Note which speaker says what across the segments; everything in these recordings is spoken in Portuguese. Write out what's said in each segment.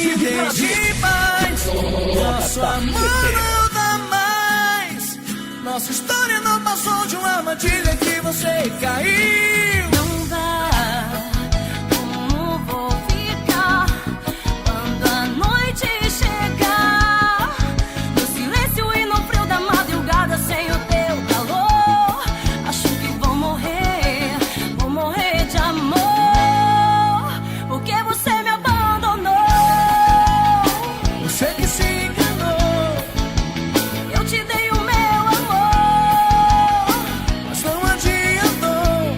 Speaker 1: Me deixe em paz. Nosso amor não dá mais. Nossa história não passou de uma armadilha que você caiu.
Speaker 2: Não dá. Como vou ficar quando a noite chegar? No silêncio e no frio da madrugada, sem o teu calor. Acho que vou morrer de amor. Porque você me abandonou.
Speaker 1: Você que se enganou.
Speaker 2: Eu te dei o meu amor,
Speaker 1: Mas não adiantou.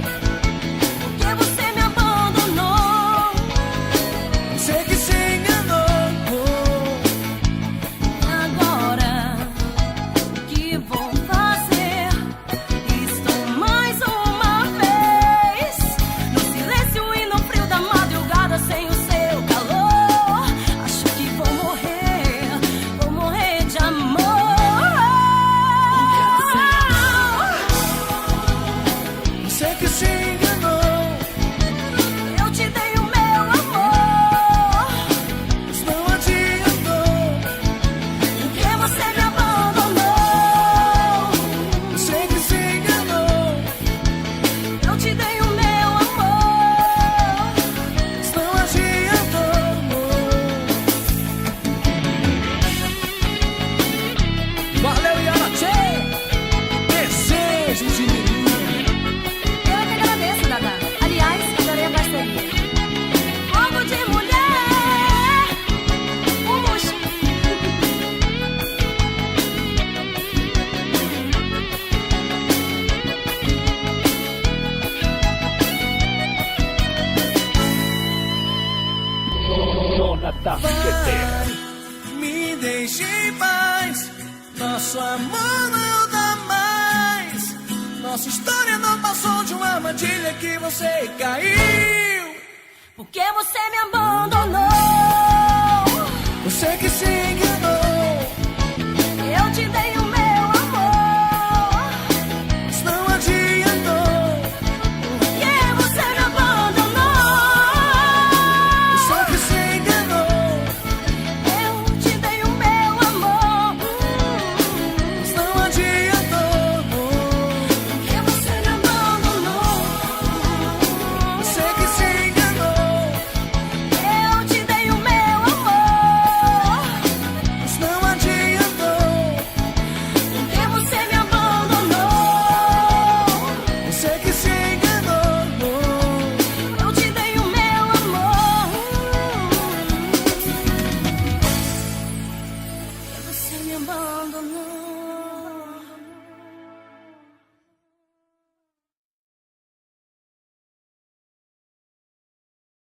Speaker 2: porque você me abandonou.
Speaker 1: Você que se enganou.
Speaker 2: E agora, o que vou fazer? Estou mais uma vez no silêncio e no frio da madrugada, sem o seu calor. Acho que vou morrer de amor.
Speaker 1: Você que se enganou.
Speaker 2: Eu te dei o meu amor,
Speaker 1: Mas não adiantou.
Speaker 2: porque você me abandonou.
Speaker 1: Você que se enganou.
Speaker 2: Eu te dei o meu amor,
Speaker 1: Mas não adiantou. Valeu, Yana Tchê. Desejos de menino.
Speaker 2: eu é que agradeço, Dada. Aliás, adorei a parceria. Fogo de mulher, vamos.
Speaker 1: Vai, me deixe em paz. Nosso amor não dá mais. Nossa história não passou de uma armadilha que você caiu.
Speaker 2: Porque você me abandonou.
Speaker 1: Você que se enganou.
Speaker 2: Eu te dei o meu amor,
Speaker 1: Mas não adiantou.
Speaker 2: porque você me abandonou.
Speaker 1: Você que se enganou.
Speaker 2: Eu te dei o meu amor,
Speaker 1: Mas não adiantou.
Speaker 2: porque você me abandonou.
Speaker 1: Você que se enganou.
Speaker 2: Eu te dei o meu amor,
Speaker 1: Mas não adiantou.
Speaker 2: porque você me abandonou.
Speaker 1: Você que se enganou.
Speaker 2: Eu te dei o meu amor, porque você me abandonou.